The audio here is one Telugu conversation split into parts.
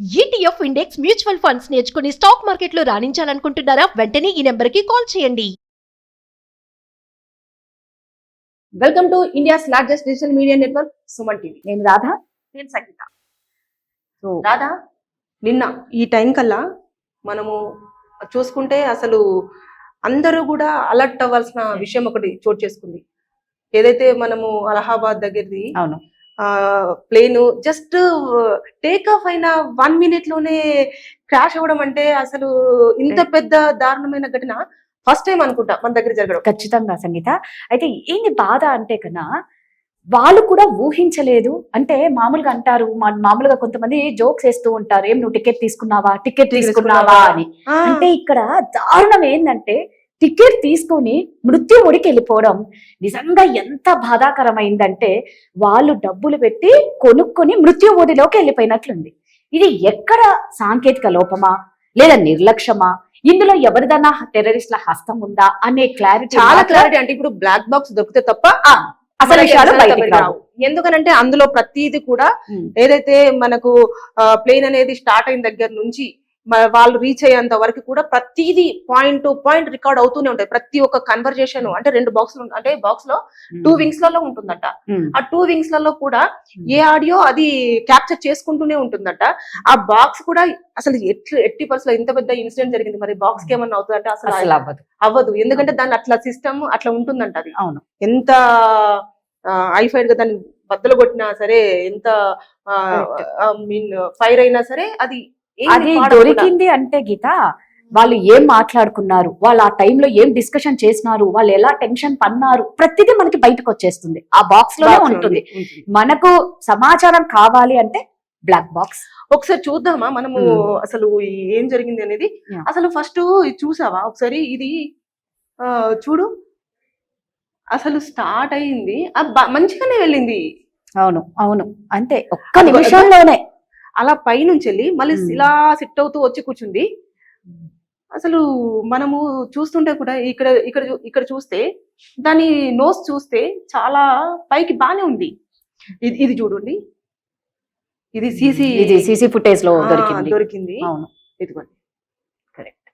ఈటీఎఫ్ ఇండెక్స్ మ్యూచువల్ ఫండ్స్ నేర్చుకుని స్టాక్ మార్కెట్లో రాణించాలనుకుంటున్నారా? వెంటనే ఈ నెంబర్కి కాల్ చేయండి. Welcome to India's largest digital media network Suman TV. నేను రాధా. నేను సంగీత. సో రాధా, నిన్న ఈ టైం కల్లా మనము చూసుకుంటే అసలు అందరూ కూడా అలర్ట్ అవ్వాల్సిన విషయం ఒకటి చోటు చేసుకుంది. ఏదైతే మనము అలహాబాద్ దగ్గరది అవును ప్లేన్ జస్ట్ టేక్ ఆఫ్ అయిన 1 minute లోనే క్రాష్ అవ్వడం అంటే అసలు ఇంత పెద్ద దారుణమైన ఘటన ఫస్ట్ టైం అనుకుంటా మన దగ్గర జరగడం. ఖచ్చితంగా సంగీత. అయితే ఏంటి బాధ అంటే కన్నా వాళ్ళు కూడా ఊహించలేదు. అంటే మామూలుగా అంటారు, మామూలుగా కొంతమంది జోక్స్ వేస్తూ ఉంటారు, ఏం నువ్వు టికెట్ తీసుకున్నావా అని. అంటే ఇక్కడ దారుణం ఏంటంటే టికెట్ తీసుకొని మృత్యు ఒడికి వెళ్ళిపోవడం నిజంగా ఎంత బాధాకరమైందంటే వాళ్ళు డబ్బులు పెట్టి కొనుక్కొని మృత్యు ఒడిలోకి వెళ్ళిపోయినట్లుంది. ఇది ఎక్కడ సాంకేతిక లోపమా లేదా నిర్లక్ష్యమా, ఇందులో ఎవరిదన్నా టెర్రరిస్ట్ల హస్తం ఉందా అనే క్లారిటీ, చాలా క్లారిటీ. అంటే ఇప్పుడు బ్లాక్ బాక్స్ దొరికితే తప్ప అసలు విషయాలు బయటికి రావు. ఎందుకనంటే అందులో ప్రతిది కూడా ఏదైతే మనకు ప్లేన్ అనేది స్టార్ట్ అయిన దగ్గర నుంచి వాళ్ళు రీచ్ అయ్యేంత వరకు కూడా ప్రతిదీ పాయింట్ టు పాయింట్ రికార్డ్ అవుతూనే ఉంటాయి. ప్రతి ఒక్క కన్వర్జేషన్ అంటే 2 బాక్సులు అంటే బాక్స్ లో 2 వింగ్స్ లలో ఉంటుందట. ఆ 2 వింగ్స్ లలో కూడా ఏ ఆడియో అది క్యాప్చర్ చేసుకుంటూనే ఉంటుందట. ఆ బాక్స్ కూడా అసలు ఎట్టి పరిస్థితుల్లో ఇంత పెద్ద ఇన్సిడెంట్ జరిగింది, మరి బాక్స్ కి ఏమన్నా అవుతుందంటే అసలు అవ్వదు. ఎందుకంటే దాని అట్లా సిస్టమ్ అట్లా ఉంటుందంట. అది అవును, ఎంత ఐఫైడ్ గా దాన్ని బద్దలు కొట్టినా సరే, ఎంత మీన్ ఫైర్ అయినా సరే అది దొరికింది అంటే గీత వాళ్ళు ఏం మాట్లాడుకున్నారు, వాళ్ళు ఆ టైంలో ఏం డిస్కషన్ చేసినారు, వాళ్ళు ఎలా టెన్షన్ పన్నారు, ప్రతిదీ మనకి బయటకు వచ్చేస్తుంది. ఆ బాక్స్ లోనే ఉంటుంది. మనకు సమాచారం కావాలి అంటే బ్లాక్ బాక్స్ ఒకసారి చూద్దామా మనము అసలు ఏం జరిగింది అనేది. అసలు ఫస్ట్ చూసావా ఒకసారి, ఇది చూడు అసలు స్టార్ట్ అయింది మంచిగానే వెళ్ళింది. అవును అవును, అంతే ఒక్క నిమిషంలోనే అలా పైనుంచి వెళ్ళి మళ్ళీ ఇలా సిట్ అవుతూ వచ్చి కూర్చుంది. అసలు మనము చూస్తుంటే కూడా ఇక్కడ చూస్తే దాని నోస్ చూస్తే చాలా పైకి బానే ఉంది. ఇది చూడండి, ఇది సీసీ ఫుటేజ్ లో దొరికింది. అవును, ఇదిగోండి, కరెక్ట్.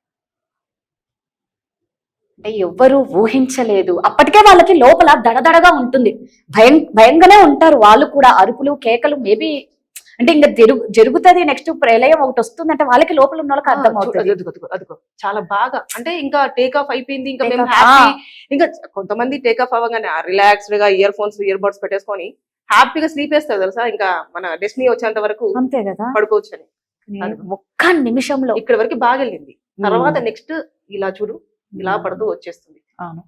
అంటే ఎవ్వరు ఊహించలేదు. అప్పటికే వాళ్ళకి లోపల దడదడగా ఉంటుంది, భయంగానే ఉంటారు వాళ్ళు కూడా. అరుపులు కేకలు మేబీ అంటే ఇంకా జరుగుతుంది, నెక్స్ట్ ప్రళయం ఒకటి వస్తుందంటే వాళ్ళకి లోపల ఉన్న వాళ్ళకి అర్థం అవుతుంది. అదిగో చాలా బాగా, అంటే ఇంకా టేక్ ఆఫ్ అయిపోయింది, ఇంకా మేము హ్యాపీ. ఇంకా కొంతమంది టేక్ ఆఫ్ అవ్వగానే రిలాక్స్డ్ గా ఇయర్ ఫోన్స్ ఇయర్ బడ్స్ పెట్టేసుకొని హ్యాపీగా స్లీప్ వేస్తారు తెలుసా. ఇంకా మన డెస్టినీ వచ్చేంత వరకు అంతే కదా, పడుకోవచ్చు అని. ఒక్క నిమిషంలో ఇక్కడ వరకు బాగా వెళ్ళింది. తర్వాత నెక్స్ట్ ఇలా చూడు, ఇలా పడుతూ వచ్చేస్తుంది. అవును,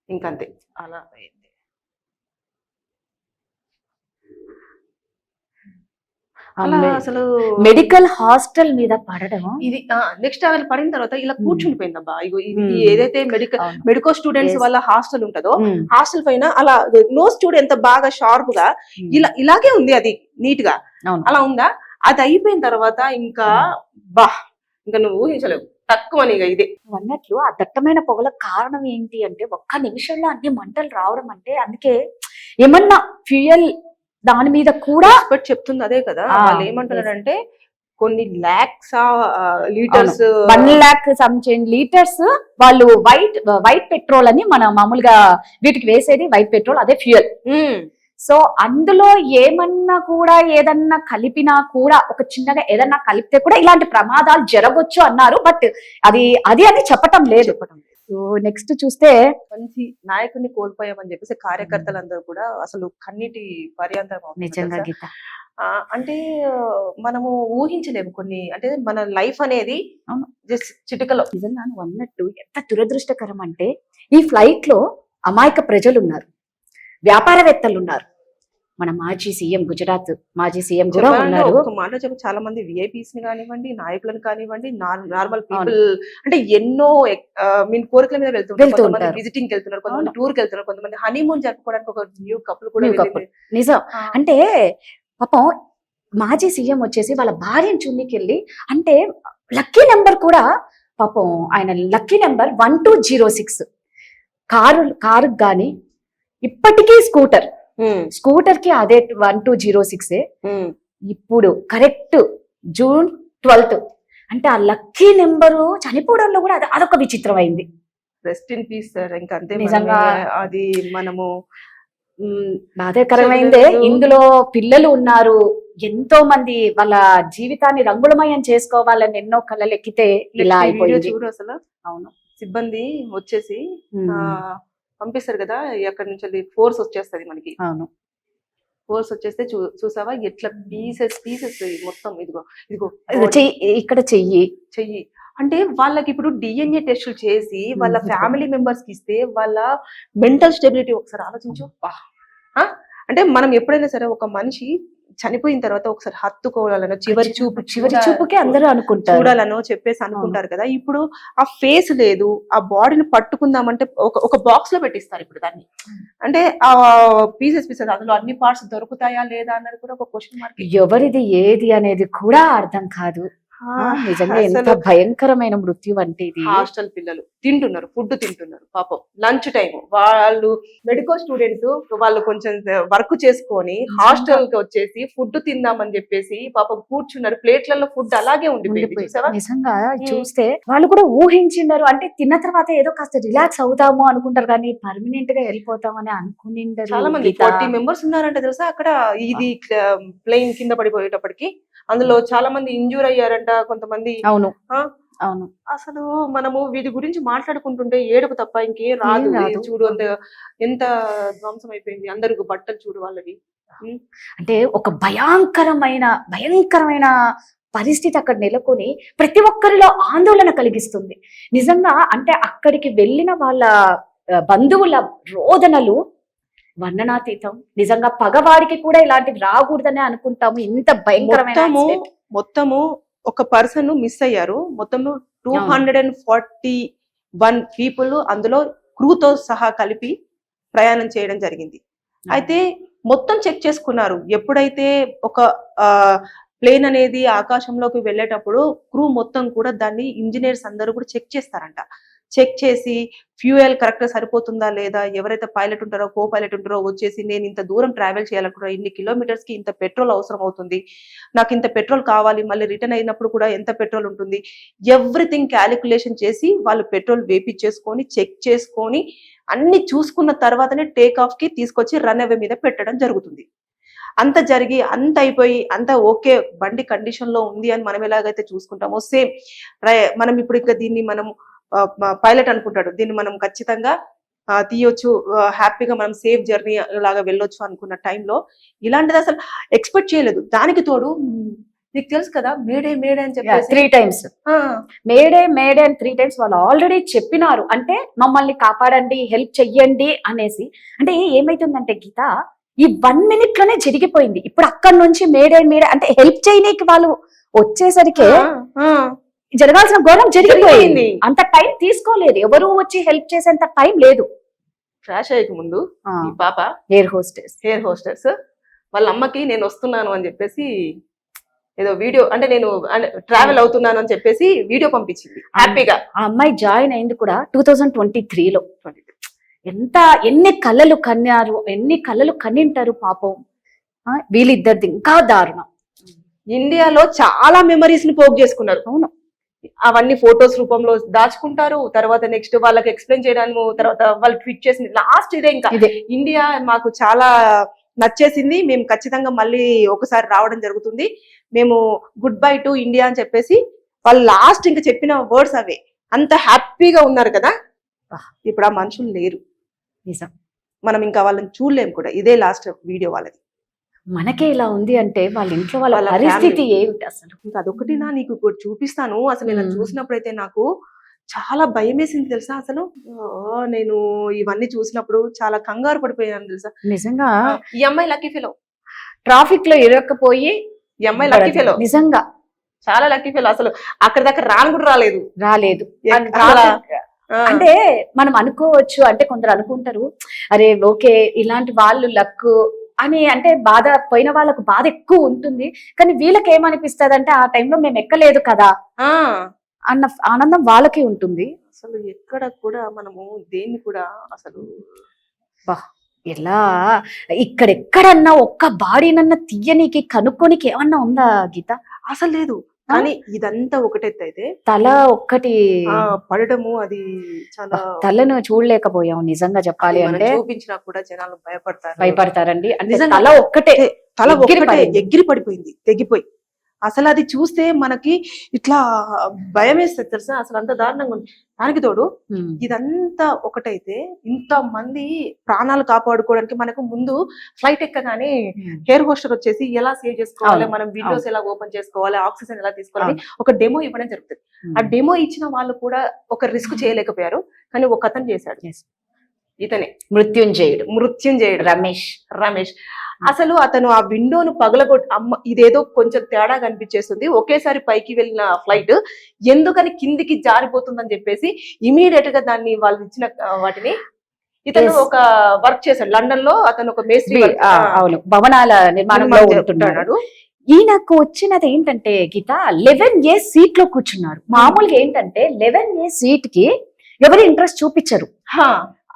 ఇంకంతే అలా అలా అసలు మెడికల్ హాస్టల్ మీద పడడం. ఇది నెక్స్ట్ అలా పడిన తర్వాత ఇలా కూర్చుండిపోయిందబ్బా. ఇగో ఇది ఏదైతే మెడికో స్టూడెంట్స్ వల్ల హాస్టల్ ఉంటదో, హాస్టల్ పైన అలా నోస్ చూడు ఎంత బాగా షార్ప్ గా ఇలాగే ఉంది, అది నీట్ గా అలా ఉందా. అది అయిపోయిన తర్వాత ఇంకా ఇంకా నువ్వు ఊహించలేవు తక్కువ. ఇదే అన్నట్లు ఆ దట్టమైన పొగల కారణం ఏంటి అంటే ఒక్క నిమిషంలో అన్ని మంటలు రావడం. అంటే అందుకే ఏమన్నా ఫ్యూయల్ దాని మీద కూడా చెప్తుంది అదే కదా. వాళ్ళు ఏమంటున్నారంటే కొన్ని lakhs litres, 1 lakh something litres వాళ్ళు వైట్ పెట్రోల్ అని మన మామూలుగా వీటికి వేసేది వైట్ పెట్రోల్, అదే ఫ్యూయల్. సో అందులో ఏమన్నా కూడా ఏదన్నా కలిపినా కూడా, ఒక చిన్నగా ఏదన్నా కలిపితే కూడా ఇలాంటి ప్రమాదాలు జరగవచ్చు అన్నారు. బట్ అది అని చెప్పటం లేదు. సో నెక్స్ట్ చూస్తే మంచి నాయకుడిని కోల్పోయామని చెప్పేసి కార్యకర్తలందరూ కూడా అసలు కన్నీటి పర్యంతం. నిజంగా గీత, అంటే మనము ఊహించలేము కొన్ని. అంటే మన లైఫ్ అనేది జస్ట్ చిటికలో. నిజంగా నువ్వు అన్నట్టు ఎంత దురదృష్టకరం అంటే ఈ ఫ్లైట్ లో అమాయక ప్రజలు ఉన్నారు, వ్యాపారవేత్తలు ఉన్నారు, మన మాజీ సీఎం, గుజరాత్ మాజీ సీఎం కూడా ఉన్నారు. ఒక మాట చెప్పి చాలా మంది విఐపీస్ ని కానివ్వండి, నాయకులను కానివ్వండి, నార్మల్ పీపుల్, అంటే ఎన్నో కోరికల మీద వెళ్తుంటారు. కొంతమంది విజిటింగ్ వెళ్తున్నారు, కొంతమంది టూర్ కి వెళ్తున్నారు, కొంతమంది హనీమూన్ జరుపుకోవడానికి ఒక న్యూ కపుల్ కూడా. నిజం. అంటే పాపం మాజీ సీఎం వచ్చేసి వాళ్ళ భార్యను చూడడానికి అంటే లక్కీ నెంబర్ కూడా పాపం ఆయన లక్కీ నెంబర్ 1206 కారు గాని ఇప్పటికీ స్కూటర్ స్కూటర్ కి అదే 1206. ఉమ్. ఇప్పుడు కరెక్ట్ జూన్ 12th అంటే ఆ లక్కీ నెంబరు చనిపోవడంలో కూడా అదొక విచిత్రం అయింది. Rest in peace sir. ఇంకా అంతే, నిజంగా. అది మనము బాధాకరమైందే. ఇందులో పిల్లలు ఉన్నారు, ఎంతో మంది వాళ్ళ జీవితాన్ని రంగులమయం చేసుకోవాలని ఎన్నో కళలు ఎక్కితే ఇలా అయిపోయింది. చూడు అసలు. అవును. సిబ్బంది వచ్చేసి పంపిస్తారు కదా, అక్కడి నుంచి ఫోర్స్ వచ్చేస్తది మనకి. అవును. ఫోర్స్ వచ్చేస్తే చూసావా ఎట్లా పీసెస్ మొత్తం. ఇదిగో ఇదిగో ఇక్కడ చెయ్యి చెయ్యి అంటే వాళ్ళకి ఇప్పుడు డిఎన్ఏ టెస్టులు చేసి వాళ్ళ ఫ్యామిలీ మెంబర్స్ కి ఇస్తే వాళ్ళ మెంటల్ స్టెబిలిటీ ఒకసారి ఆలోచించు. అంటే మనం ఎప్పుడైనా సరే ఒక మనిషి చనిపోయిన తర్వాత ఒకసారి హత్తుకోవాలనో చివరి చూపుకి అందరూ అనుకుంటారు, చూడాలనో చెప్పేసి అనుకుంటారు కదా. ఇప్పుడు ఆ ఫేస్ లేదు, ఆ బాడీని పట్టుకుందామంటే ఒక బాక్స్ లో పెట్టిస్తారు ఇప్పుడు దాన్ని. అంటే ఆ పీసెస్ అందులో అన్ని పార్ట్స్ దొరుకుతాయా లేదా అన్నది కూడా ఒక క్వశ్చన్ మార్క్. ఎవరిది ఏది అనేది కూడా అర్థం కాదు. నిజంగా ఎంత భయంకరమైన మృత్యు అంటే ఇది. హాస్టల్ పిల్లలు తింటున్నారు, ఫుడ్ తింటున్నారు పాపం. లంచ్ టైం వాళ్ళు మెడికల్ స్టూడెంట్స్ వాళ్ళు కొంచెం వర్క్ చేసుకొని హాస్టల్ కి వచ్చేసి ఫుడ్ తిందామని చెప్పేసి పాపం కూర్చున్నారు. ప్లేట్లలో ఫుడ్ అలాగే ఉండిపోయింది. నిజంగా చూస్తే వాళ్ళు కూడా ఊహించిండరు. అంటే తిన్న తర్వాత ఏదో కాస్త రిలాక్స్ అవుతాము అనుకుంటారు, కానీ పర్మనెంట్ గా వెళ్ళిపోతామని అనుకునిండరు. చాలా మంది 40 members ఉన్నారంటే తెలుసా అక్కడ. ఇది ప్లేన్ కింద పడిపోయేటప్పటికి అందులో చాలా మంది ఇంజూర్ అయ్యారంట కొంతమంది. అవును అవును. అసలు మనము వీటి గురించి మాట్లాడుకుంటుంటే ఏడుపు తప్ప ఇంకేం రాదు. చూడు ఎంత ధ్వంసం అయిపోయింది. అందరికి బట్టలు చూడు వాళ్ళవి. అంటే ఒక భయంకరమైన పరిస్థితి అక్కడ నెలకొని ప్రతి ఒక్కరిలో ఆందోళన కలిగిస్తుంది నిజంగా. అంటే అక్కడికి వెళ్ళిన వాళ్ళ బంధువుల రోదనలు వర్ణనాతీతం. నిజంగా పగవాడికి కూడా ఇలాంటివి రాకూడదనే అనుకుంటాము. ఇంత భయంకరమైన మొత్తము ఒక పర్సన్ మిస్ అయ్యారు. మొత్తము 241 people అందులో క్రూతో సహా కలిపి ప్రయాణం చేయడం జరిగింది. అయితే మొత్తం చెక్ చేసుకున్నారు. ఎప్పుడైతే ఒక ప్లేన్ అనేది ఆకాశంలోకి వెళ్ళేటప్పుడు క్రూ మొత్తం కూడా దాన్ని ఇంజనీర్స్ అందరూ కూడా చెక్ చేస్తారంట. చెక్ చేసి ఫ్యూయల్ కరెక్ట్ సరిపోతుందా లేదా, ఎవరైతే పైలట్ ఉంటారో కో పైలట్ ఉంటారో వచ్చేసి నేను ఇంత దూరం ట్రావెల్ చేయాలనుకుంటున్నా, ఇన్ని కిలోమీటర్స్ కి ఇంత పెట్రోల్ అవసరం అవుతుంది, నాకు ఇంత పెట్రోల్ కావాలి, మళ్ళీ రిటర్న్ అయినప్పుడు కూడా ఎంత పెట్రోల్ ఉంటుంది, ఎవ్రీథింగ్ క్యాలిక్యులేషన్ చేసి వాళ్ళు పెట్రోల్ వేపించేసుకొని చెక్ చేసుకొని అన్ని చూసుకున్న తర్వాతనే టేక్ ఆఫ్ కి తీసుకొచ్చి రన్ అవే మీద పెట్టడం జరుగుతుంది. అంత జరిగి అంత అయిపోయి అంత ఓకే బండి కండిషన్ లో ఉంది అని మనం ఎలాగైతే చూసుకుంటామో సేమ్ మనం ఇప్పుడు ఇక దీన్ని మనం పైలట్ అనుకుంటాడు, దీన్ని మనం ఖచ్చితంగా తీయొచ్చు, హ్యాపీగా మనం సేఫ్ జర్నీ లాగా వెళ్ళొచ్చు అనుకున్న టైంలో ఇలాంటిది అసలు ఎక్స్పెక్ట్ చేయలేదు. దానికి తోడు నీకు తెలుసు కదా మేడే అని చెప్పేసి 3 times మేడే అని 3 times వాళ్ళు ఆల్రెడీ చెప్పినారు. అంటే మమ్మల్ని కాపాడండి, హెల్ప్ చెయ్యండి అనేసి. అంటే ఏమైతుందంటే గీత ఈ 1 minute లోనే జరిగిపోయింది. ఇప్పుడు అక్కడి నుంచి మేడే అంటే హెల్ప్ చేయనీకి వాళ్ళు వచ్చేసరికి జరగాల్సిన ఘోరం జరిగిపోయింది. అంత టైం తీసుకోలేదు, ఎవరు వచ్చి హెల్ప్ చేసేంత టైం లేదు. క్రాష్ అయ్యక ముందు ఈ పాప ఎయిర్ హోస్టెస్ వాళ్ళ అమ్మకి నేను వస్తున్నాను అని చెప్పేసి ఏదో వీడియో, అంటే నేను ట్రావెల్ అవుతున్నాను అని చెప్పేసి వీడియో పంపించింది హ్యాపీగా. ఆ అమ్మాయి జాయిన్ అయింది కూడా 2023లో. ఎన్ని కళ్ళలు కన్నారు, ఎన్ని కళ్ళలు కన్నింటారు పాపం. వీళ్ళిద్దరిది ఇంకా దారుణం. ఇండియాలో చాలా మెమరీస్ ని పోగు చేసుకున్నారు. అవును, అవన్నీ ఫొటోస్ రూపంలో దాచుకుంటారు. తర్వాత నెక్స్ట్ వాళ్ళకి ఎక్స్ప్లెయిన్ చేయడానికి తర్వాత వాళ్ళు ట్వీట్ చేసింది లాస్ట్ ఇదే. ఇంకా ఇండియా మాకు చాలా నచ్చేసింది, మేము ఖచ్చితంగా మళ్ళీ ఒకసారి రావడం జరుగుతుంది, మేము గుడ్ బై టు ఇండియా అని చెప్పేసి వాళ్ళు లాస్ట్ ఇంకా చెప్పిన వర్డ్స్ అవే. అంత హ్యాపీగా ఉన్నారు కదా. ఇప్పుడు ఆ మనుషులు లేరు. నిజం, మనం ఇంకా వాళ్ళని చూడలేము కూడా. ఇదే లాస్ట్ వీడియో వాళ్ళది. మనకే ఇలా ఉంది అంటే వాళ్ళ ఇంట్లో వాళ్ళ పరిస్థితి ఏమిటి అసలు. ఇంకా అదొకటి నీకు చూపిస్తాను. అసలు నేను చూసినప్పుడైతే నాకు చాలా భయం వేసింది తెలుసా. అసలు నేను ఇవన్నీ చూసినప్పుడు చాలా కంగారు పడిపోయాను తెలుసా. నిజంగా ఈ అమ్మాయి లక్కీ ఫెలో, ట్రాఫిక్ లో ఇరక్కపోయి ఈ అమ్మాయి లక్కీ ఫెలో, నిజంగా చాలా లక్కీ ఫెలో. అసలు అక్కడి దాకా రాను కూడా రాలేదు. అంటే మనం అనుకోవచ్చు, అంటే కొందరు అనుకుంటారు అరే ఓకే ఇలాంటి వాళ్ళు లక్ అని, అంటే బాధ పోయిన వాళ్ళకు బాధ ఎక్కువ ఉంటుంది. కానీ వీళ్ళకి ఏమనిపిస్తుంది అంటే ఆ టైంలో మేము ఎక్కలేదు కదా అన్న ఆనందం వాళ్ళకి ఉంటుంది. అసలు ఎక్కడ కూడా మనము దేన్ని కూడా అసలు ఎలా ఇక్కడెక్కడన్నా ఒక్క బాడీనన్నా తీయనీకి కనుక్కోనికి ఏమన్నా ఉందా గీత? అసలు లేదు. కానీ ఇదంతా ఒకటెత్తు అయితే తల ఒక్కటి పడడము అది చాలా తలను చూడలేకపోయాం నిజంగా చెప్పాలి అది మనం అంటే. చూపించినా కూడా జనాలు భయపడతారండి అంటే నిజంగా. తల ఒక్కటే తల ఎగిరి ఒక్కటే పడింది. ఎగిరి పడిపోయింది, తెగిపోయి. అసలు అది చూస్తే మనకి ఇట్లా భయం వేస్తుంది తెలుసా, అసలు అంత దారుణంగా ఉంది. దానికి తోడు ఇదంతా ఒకటైతే ఇంత మంది ప్రాణాలు కాపాడుకోవడానికి మనకు ముందు ఫ్లైట్ ఎక్కగానే ఎయిర్ హోస్టర్ వచ్చేసి ఎలా సేవ్ చేసుకోవాలి, అవును, మనం విండోస్ ఎలా ఓపెన్ చేసుకోవాలి, ఆక్సిజన్ ఎలా తీసుకోవాలి ఒక డెమో ఇవ్వడం జరుగుతుంది. ఆ డెమో ఇచ్చిన వాళ్ళు కూడా ఒక రిస్క్ చేయలేకపోయారు, కానీ ఒక అతను చేశాడు. ఇతనే మృత్యుంజయుడు రమేష్. అసలు అతను ఆ విండోను పగలగొట్టి అమ్మ ఇదేదో కొంచెం తేడా కనిపించేస్తుంది, ఒకేసారి పైకి వెళ్ళిన ఫ్లైట్ ఎందుకని కిందికి జారిపోతుందని చెప్పేసి ఇమీడియట్ గా దాన్ని వాళ్ళు ఇచ్చిన వాటిని ఇతను ఒక వర్క్ చేశాడు లండన్ లో. అతను ఒక మేస్త్రి, అవును, భవనాల నిర్మాణంలో ఉంటున్నాడు. ఈయనకు వచ్చినది ఏంటంటే గీత 11A సీట్ లో కూర్చున్నారు. మామూలుగా ఏంటంటే 11A సీట్ కి ఎవరు ఇంట్రెస్ట్ చూపించరు,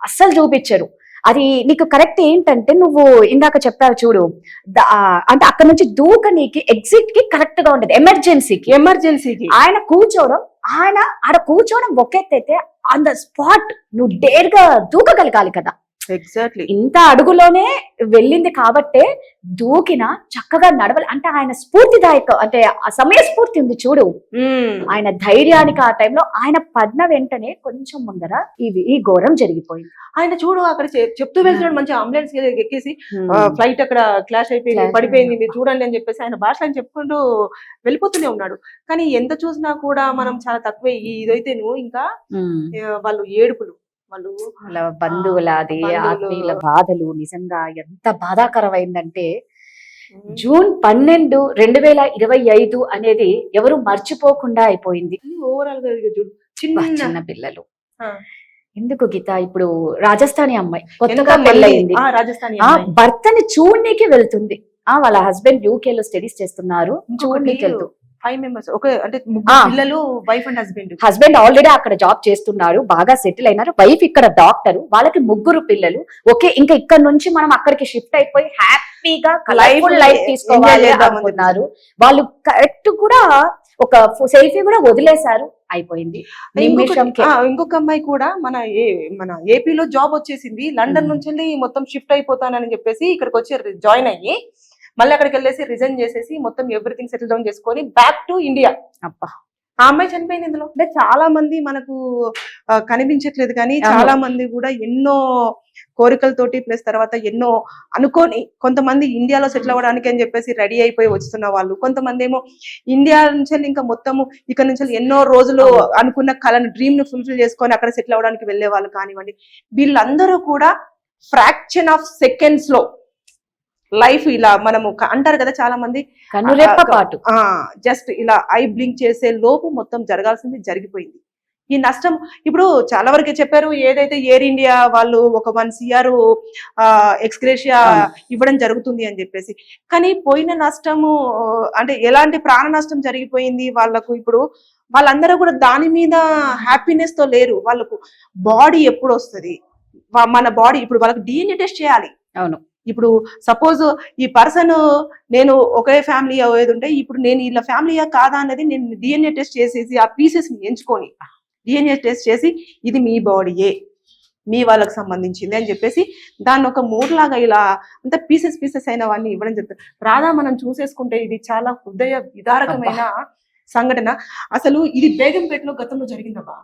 అస్సలు చూపించరు. అది నీకు కరెక్ట్ ఏంటంటే నువ్వు ఇందాక చెప్పావు చూడు, అంటే అక్కడ నుంచి దూకనీకి ఎగ్జిట్ కి కరెక్ట్ గా ఉండదు. ఎమర్జెన్సీకి ఆయన ఆడ కూర్చోవడం ఒకెత్తైతే ఆన్ ద స్పాట్ నువ్వు డేర్ గా దూకగలగాలి కదా. ఎగ్జాక్ట్లీ ఇంత అడుగులోనే వెళ్ళింది కాబట్టే దూకిన చక్కగా నడవాలి. అంటే ఆయన స్ఫూర్తిదాయక, అంటే ఆ సమయ స్ఫూర్తి ఉంది చూడు, ఆయన ధైర్యానికి ఆ టైంలో ఆయన పడిన వెంటనే కొంచెం ముందర ఈ ఘోరం జరిగిపోయింది. ఆయన చూడు అక్కడ చెప్తూ వెళ్తున్నాడు, మంచి అంబులెన్స్ ఎక్కేసి ఫ్లైట్ అక్కడ క్లాష్ అయిపోయింది, పడిపోయింది, మీరు చూడండి అని చెప్పేసి ఆయన భాష అని చెప్పుకుంటూ వెళ్ళిపోతూనే ఉన్నాడు. కానీ ఎంత చూసినా కూడా మనం చాలా తక్కువే. ఇదైతే నువ్వు ఇంకా వాళ్ళు ఏడుపులు, వాళ్ళ బంధువులది ఆత్మీయుల బాధలు నిజంగా ఎంత బాధాకరమైందంటే జూన్ 12, 2025 అనేది ఎవరు మర్చిపోకుండా అయిపోయింది. ఓవరాల్ గా చిన్న పిల్లలు. ఎందుకు గీత ఇప్పుడు రాజస్థానీ అమ్మాయి కొత్తగా పెళ్ళయింది, భర్తని చూడనీకి వెళ్తుంది. వాళ్ళ హస్బెండ్ UK లో స్టడీస్ చేస్తున్నారు, చూడనీకి వెళ్తూ 5 members అంటే పిల్లలు, వైఫ్ అండ్ హస్బెండ్ ఆల్రెడీ అక్కడ జాబ్ చేస్తున్నారు, బాగా సెటిల్ అయినారు. వైఫ్ ఇక్కడ డాక్టర్, వాళ్ళకి 3 పిల్లలు. ఓకే, ఇంకా ఇక్కడ నుంచి మనం అక్కడికి షిఫ్ట్ అయిపోయి హ్యాపీగా లైఫ్ తీసుకోవాలి అనుకున్నారు. వాళ్ళు కరెక్ట్ కూడా ఒక సెల్ఫీ కూడా వదిలేశారు, అయిపోయింది. ఇంకొక అమ్మాయి కూడా మన ఏపీలో జాబ్ వచ్చేసింది, లండన్ నుంచి మొత్తం షిఫ్ట్ అయిపోతానని చెప్పేసి ఇక్కడికి వచ్చి జాయిన్ అయ్యి మళ్ళీ అక్కడికి వెళ్ళేసి రిజైన్ చేసేసి మొత్తం ఎవ్రీథింగ్ సెటిల్ డౌన్ చేసుకొని బ్యాక్ టు ఇండియా. ఆ అమ్మాయి చనిపోయింది ఇందులో. అంటే చాలా మంది మనకు కనిపించట్లేదు, కానీ చాలా మంది కూడా ఎన్నో కోరికలతోటి ప్లస్ తర్వాత ఎన్నో అనుకోని, కొంతమంది ఇండియాలో సెటిల్ అవ్వడానికి అని చెప్పేసి రెడీ అయిపోయి వస్తున్న వాళ్ళు, కొంతమంది ఏమో ఇండియా నుంచి ఇంకా మొత్తము ఇక్కడ నుంచి ఎన్నో రోజులు అనుకున్న కళను, డ్రీమ్ ను ఫుల్ఫిల్ చేసుకొని అక్కడ సెటిల్ అవ్వడానికి వెళ్లే వాళ్ళు కానివ్వండి. వీళ్ళందరూ కూడా ఫ్రాక్షన్ ఆఫ్ సెకండ్స్ లో లైఫ్ ఇలా మనము అంటారు కదా చాలా మంది, జస్ట్ ఇలా ఐ బ్లింక్ చేసే లోపు మొత్తం జరగాల్సింది జరిగిపోయింది. ఈ నష్టం ఇప్పుడు చాలా వరకు చెప్పారు, ఏదైతే ఎయిర్ ఇండియా వాళ్ళు ఒక 1 CR ఎక్స్గ్రేషియా ఇవ్వడం జరుగుతుంది అని చెప్పేసి, కానీ పోయిన నష్టము అంటే ఎలాంటి ప్రాణ నష్టం జరిగిపోయింది వాళ్ళకు. ఇప్పుడు వాళ్ళందరూ కూడా దాని మీద హ్యాపీనెస్ తో లేరు. వాళ్ళకు బాడీ ఎప్పుడు వస్తుంది, మన బాడీ ఇప్పుడు వాళ్ళకి DNA టెస్ట్ చేయాలి. అవును, ఇప్పుడు సపోజ్ ఈ పర్సన్ నేను ఒకే ఫ్యామిలీ అయ్యేది ఉంటే, ఇప్పుడు నేను ఇలా ఫ్యామిలీయా కాదా అనేది నేను DNA టెస్ట్ చేసేసి ఆ పీసెస్ ని ఎంచుకొని DNA టెస్ట్ చేసి ఇది మీ బాడీయే, మీ వాళ్ళకి సంబంధించింది అని చెప్పేసి దాన్ని ఒక మూడ్లాగా ఇలా అంత పీసెస్ అయినవన్నీ ఇవ్వడం జరుగుతుంది. రాధా మనం చూసేసుకుంటే ఇది చాలా హృదయ విదారకమైన సంఘటన. అసలు ఇది బేగంపేటలో గతంలో జరిగిందబ్బా,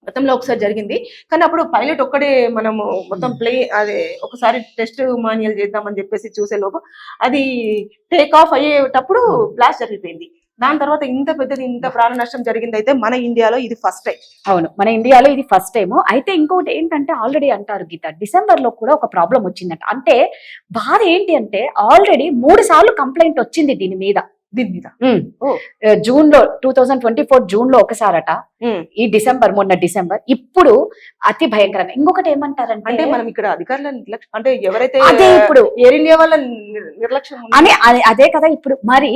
గతంలో ఒకసారి జరిగింది. కానీ అప్పుడు పైలట్ ఒక్కడే మనము మొత్తం అదే ఒకసారి టెస్ట్ మాన్యువల్ చేద్దామని చెప్పేసి చూసే లోపు అది టేక్ ఆఫ్ అయ్యేటప్పుడు బ్లాస్ట్ జరిగిపోయింది. దాని తర్వాత ఇంత పెద్దది, ఇంత ప్రాణ నష్టం జరిగింది అయితే మన ఇండియాలో ఇది ఫస్ట్ టైం. అవును, మన ఇండియాలో ఇది ఫస్ట్ టైం. అయితే ఇంకొకటి ఏంటంటే ఆల్రెడీ అంటారు గీత, డిసెంబర్ లో కూడా ఒక ప్రాబ్లం వచ్చిందంట. అంటే బాధ ఏంటి అంటే ఆల్రెడీ 3 సార్లు కంప్లైంట్ వచ్చింది దీని మీద. జూన్ లో 2024 జూన్ లో ఒకసారట, ఈ మొన్న డిసెంబర్, ఇప్పుడు అతి భయంకరంగా. ఇంకొకటి ఏమంటారంటే మనం ఇక్కడ అధికారుల నిర్లక్ష్యం, అంటే ఎవరైతే అదే ఇప్పుడు ఎయిర్ ఇండియా వాళ్ళ నిర్లక్ష్యం అదే కదా. ఇప్పుడు మరి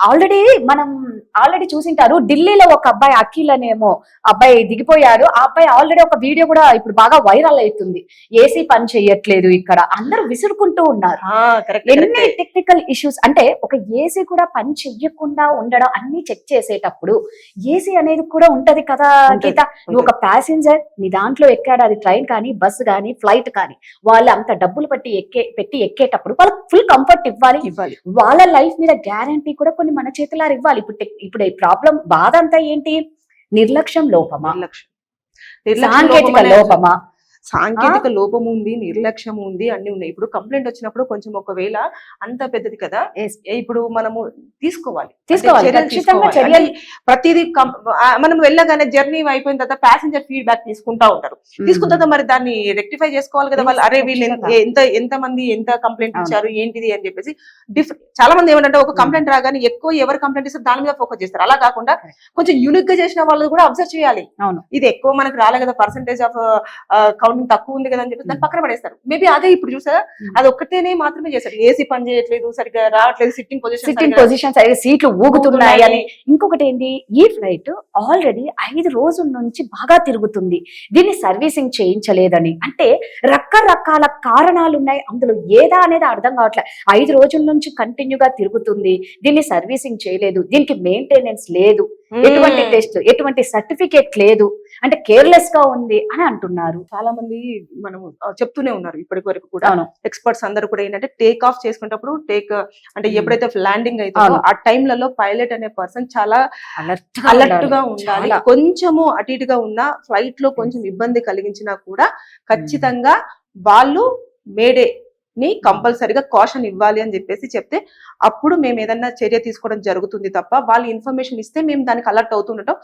ఆల్రెడీ మనం ఆల్రెడీ చూసింటారు, ఢిల్లీలో ఒక అబ్బాయి అఖిల్ అనేమో అబ్బాయి దిగిపోయాడు. ఆ అబ్బాయి ఆల్రెడీ ఒక వీడియో కూడా ఇప్పుడు బాగా వైరల్ అవుతుంది. ఏసీ పని చెయ్యట్లేదు, ఇక్కడ అందరూ విసురుకుంటూ ఉన్నారు. ఎన్ని టెక్నికల్ ఇష్యూస్ అంటే ఒక ఏసీ కూడా పని చెయ్యకుండా ఉండడం, అన్ని చెక్ చేసేటప్పుడు ఏసీ అనేది కూడా ఉంటది కదా గీత. నువ్వు ఒక ప్యాసింజర్ నీ దాంట్లో ఎక్కాడు, అది ట్రైన్ కానీ బస్సు కానీ ఫ్లైట్ కానీ, వాళ్ళు అంత డబ్బులు పెట్టి ఎక్కేటప్పుడు వాళ్ళకి ఫుల్ కంఫర్ట్ ఇవ్వాలి. వాళ్ళ లైఫ్ మీద గ్యారంటీ కూడా కొన్ని మన చేతులా ఇవ్వాలి. ఇప్పుడు ఈ ప్రాబ్లం బాధ అంతా ఏంటి? నిర్లక్ష్యం లోపమా, సాంకేతిక లోపమా? సాంకేతిక లోపం ఉంది, నిర్లక్ష్యం ఉంది, అన్ని ఉన్నాయి. ఇప్పుడు కంప్లైంట్ వచ్చినప్పుడు కొంచెం ఒకవేళ అంత పెద్దది కదా, ఇప్పుడు మనము తీసుకోవాలి ఖచ్చితంగా చర్యలు. ప్రతిదీ మనం వెళ్ళగానే జర్నీ అయిపోయిన తర్వాత ప్యాసింజర్ ఫీడ్బ్యాక్ తీసుకుంటా ఉంటారు. తీసుకున్న తర్వాత మరి దాన్ని రెక్టిఫై చేసుకోవాలి కదా వాళ్ళు. అరే వీళ్ళు ఎంత మంది ఎంత కంప్లైంట్ ఇచ్చారు ఏంటిది అని చెప్పేసి చాలా మంది ఏమంటే ఒక కంప్లైంట్ రాగానే ఎక్కువ ఎవరు కంప్లైంట్ ఇస్తారు దాని మీద ఫోకస్ చేస్తారు. అలా కాకుండా కొంచెం యూనిక్ గా చేసిన వాళ్ళు కూడా అబ్జర్వ్ చేయాలి. ఇది ఎక్కువ మనకు రాలే కదా, పర్సెంటేజ్ ఆఫ్ తక్కువ ఉంది కదా అని చెప్పి దాన్ని పక్కన పడేస్తారు. మేబీ అదే ఇప్పుడు చూసారా, అది ఒక్కటేనే మాత్రమే చేస్తారు. ఏసీ పని చేయట్లేదు, సరిగ్గా రావట్లేదు, సిట్టింగ్ పొజిషన్ సరిగ్గా సీట్లు ఊగుతున్నాయి అని. ఇంకొకటి ఏంటి, ఈ ఫ్లైట్ ఆల్రెడీ 5 రోజుల నుంచి బాగా తిరుగుతుంది, దీన్ని సర్వీసింగ్ చేయించలేదని. అంటే రకరకాల కారణాలు ఉన్నాయి, అందులో ఏదా అనేది అర్థం కావట్లేదు. 5 రోజుల నుంచి కంటిన్యూగా తిరుగుతుంది, దీన్ని సర్వీసింగ్ చేయలేదు, దీనికి మెయింటెనెన్స్ లేదు, ఎటువంటి టెస్ట్, ఎటువంటి సర్టిఫికేట్ లేదు, అంటే కేర్లెస్ గా ఉంది అని అంటున్నారు. చాలా మంది మనం చెప్తూనే ఉన్నారు ఇప్పటి వరకు కూడా. ఎక్స్పర్ట్స్ అందరూ కూడా ఏంటంటే టేక్ ఆఫ్ చేసుకునేటప్పుడు అంటే ఎప్పుడైతే ల్యాండింగ్ అవుతుందో ఆ టైంలలో పైలట్ అనే పర్సన్ చాలా అలర్ట్ గా ఉండాలి. కొంచెము అటు ఇటుగా ఉన్న ఫ్లైట్ లో కొంచెం ఇబ్బంది కలిగించినా కూడా ఖచ్చితంగా వాళ్ళు మేడే ని కంపల్సరీగా కాషన్ ఇవ్వాలి అని చెప్పేసి చెప్తే అప్పుడు మేము ఏదన్నా చర్య తీసుకోవడం జరుగుతుంది తప్ప వాళ్ళు ఇన్ఫర్మేషన్ ఇస్తే మేము దానికి అలర్ట్ అవుతుండటం.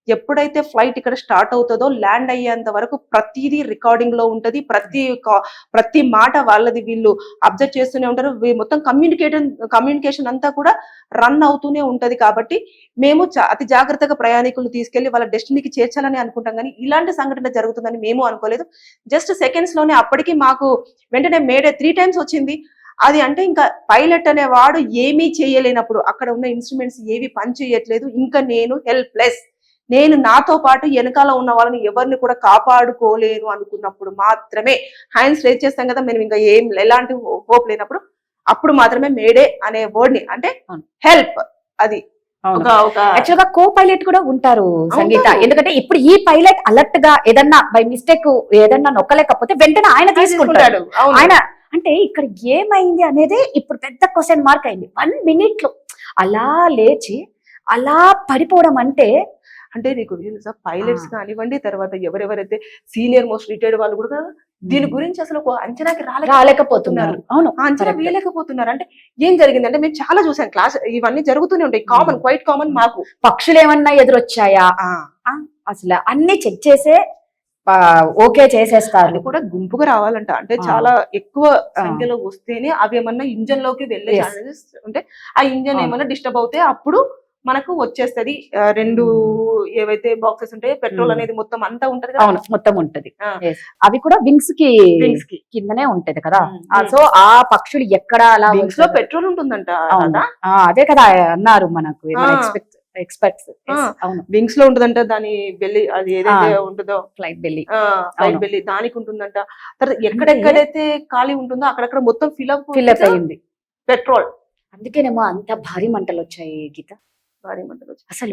ఎప్పుడైతే ఫ్లైట్ ఇక్కడ స్టార్ట్ అవుతుందో ల్యాండ్ అయ్యేంత వరకు ప్రతిదీ రికార్డింగ్ లో ఉంటది, ప్రతి మాట వాళ్ళది వీళ్ళు అబ్జర్వ్ చేస్తూనే ఉంటారు. మొత్తం కమ్యూనికేషన్ అంతా కూడా రన్ అవుతూనే ఉంటది. కాబట్టి మేము అతి జాగ్రత్తగా ప్రయాణికులు తీసుకెళ్లి వాళ్ళ డెస్టినీకి చేర్చాలని అనుకుంటాం, కానీ ఇలాంటి సంఘటన జరుగుతుందని మేము అనుకోలేదు. జస్ట్ సెకండ్స్ లోనే అప్పటికి మాకు వెంటనే మేడే 3 times వచ్చింది. అది అంటే ఇంకా పైలట్ అనే వాడు ఏమీ చేయలేనప్పుడు, అక్కడ ఉన్న ఇన్స్ట్రుమెంట్స్ ఏవి పని చేయట్లేదు, ఇంకా నేను హెల్ప్లెస్, నేను నాతో పాటు వెనకాల ఉన్న వాళ్ళని ఎవరిని కూడా కాపాడుకోలేను అనుకున్నప్పుడు మాత్రమే హ్యాండ్స్ రేజ్ చేస్తాం కదా, మేము ఇంకా ఎలాంటి హోప్ లేనప్పుడు అప్పుడు మాత్రమే మేడే అనే వర్డ్ ని, అంటే హెల్ప్, అది యాక్చువల్ గా కో పైలట్ కూడా ఉంటారు సంగీత. ఎందుకంటే ఇప్పుడు ఈ పైలట్ అలర్ట్ గా ఏదన్నా బై మిస్టేక్ ఏదన్నా నొక్కలేకపోతే వెంటనే ఆయన తీసుకుంటాడు. ఆయన అంటే ఇక్కడ ఏమైంది అనేది ఇప్పుడు పెద్ద క్వశ్చన్ మార్క్ అయింది. 1 minute లో అలా లేచి అలా పడిపోవడం అంటే నీకు తెలుసా, పైలట్స్ కానివ్వండి, తర్వాత ఎవరెవరైతే సీనియర్ మోస్ట్ రిటైర్డ్ వాళ్ళు కూడా దీని గురించి అసలు ఒక అంచనాకి రాలేకపోతున్నారు. అవును, అంచనా వేయలేకపోతున్నారు. అంటే ఏం జరిగిందంటే మేము చాలా చూసాం, క్లాస్ ఇవన్నీ జరుగుతూనే ఉంటాయి, క్వైట్ కామన్. మాకు పక్షులు ఏమన్నా ఎదురొచ్చాయా అసలు అన్ని చెక్ చేసే ఓకే చేసేస్తారు. కూడా గుంపుగా రావాలంట, అంటే చాలా ఎక్కువ సంఖ్యలో వస్తేనే అవి ఏమన్నా ఇంజన్ లోకి వెళ్ళే ఛాన్సెస్ ఉంటే, ఆ ఇంజన్ ఏమన్నా డిస్టర్బ్ అవుతే అప్పుడు మనకు వచ్చేస్తది. 2 ఏవైతే బాక్సెస్ ఉంటాయో పెట్రోల్ అనేది మొత్తం అంతా ఉంటది కదా. అవును, మొత్తం ఉంటది. అవి కూడా వింగ్స్ కి కిందనే ఉంటది కదా. సో ఆ పక్షులు ఎక్కడ అలా వింగ్స్ లో పెట్రోల్ ఉంటుందంట. అదే కదా అన్నారు మనకు ఎక్స్పర్ట్స్. అవును, వింగ్స్ లో ఉంటుందంట, దాని బెల్లి, అది ఏదైతే ఉంటుందో ఫ్లైట్ బెల్లి, దానికి ఉంటుందంట. తర్వాత ఎక్కడెక్కడైతే ఖాళీ ఉంటుందో అక్కడక్కడ మొత్తం ఫిల్అప్ అయింది పెట్రోల్. అందుకేనేమో అంత భారీ మంటలు వచ్చాయి గీత. అసలు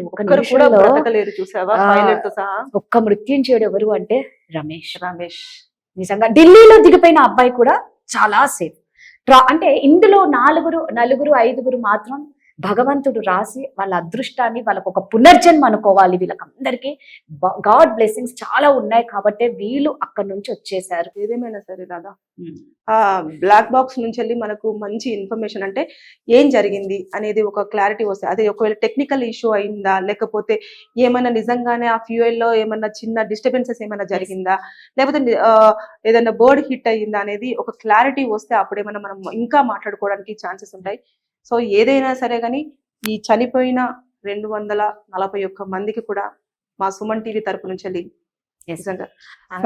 ఒక్క మృత్యుంజయుడు ఎవరు అంటే రమేష్. నిజంగా ఢిల్లీలో దిగిపోయిన అబ్బాయి కూడా చాలా సేఫ్. అంటే ఇందులో 4 5 మాత్రం భగవంతుడు రాసి వాళ్ళ అదృష్టాన్ని, వాళ్ళకు ఒక పునర్జన్మ అనుకోవాలి. వీళ్ళకందరికీ గాడ్ బ్లెస్సింగ్స్ చాలా ఉన్నాయి కాబట్టి వీళ్ళు అక్కడి నుంచి వచ్చేసారు. ఏదేమైనా సరే రాదా, బ్లాక్ బాక్స్ నుంచి వెళ్ళి మనకు మంచి ఇన్ఫర్మేషన్, అంటే ఏం జరిగింది అనేది ఒక క్లారిటీ వస్తుంది. అదే ఒకవేళ టెక్నికల్ ఇష్యూ అయిందా, లేకపోతే ఏమైనా నిజంగానే ఆ ఫ్యూయల్ లో ఏమన్నా చిన్న డిస్టర్బెన్సెస్ ఏమైనా జరిగిందా, లేకపోతే ఏదైనా బర్డ్ హిట్ అయ్యిందా అనేది ఒక క్లారిటీ వస్తే అప్పుడేమైనా మనం ఇంకా మాట్లాడుకోవడానికి ఛాన్సెస్ ఉంటాయి. సో ఏదైనా సరే కానీ ఈ చనిపోయిన 241 మందికి కూడా మా సుమన్ టీవీ తరపు నుంచి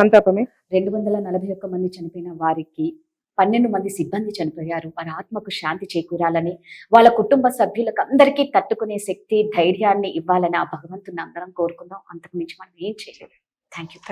సంతాపమే. 241 మంది చనిపోయిన వారికి 12 మంది సిబ్బంది చనిపోయారు. వారి ఆత్మకు శాంతి చేకూరాలని, వాళ్ళ కుటుంబ సభ్యులకు అందరికీ తట్టుకునే శక్తి, ధైర్యాన్ని ఇవ్వాలని ఆ భగవంతుని అందరం కోరుకుందాం. అంతకు మించి మనం ఏం చేయలేదు. Thank you.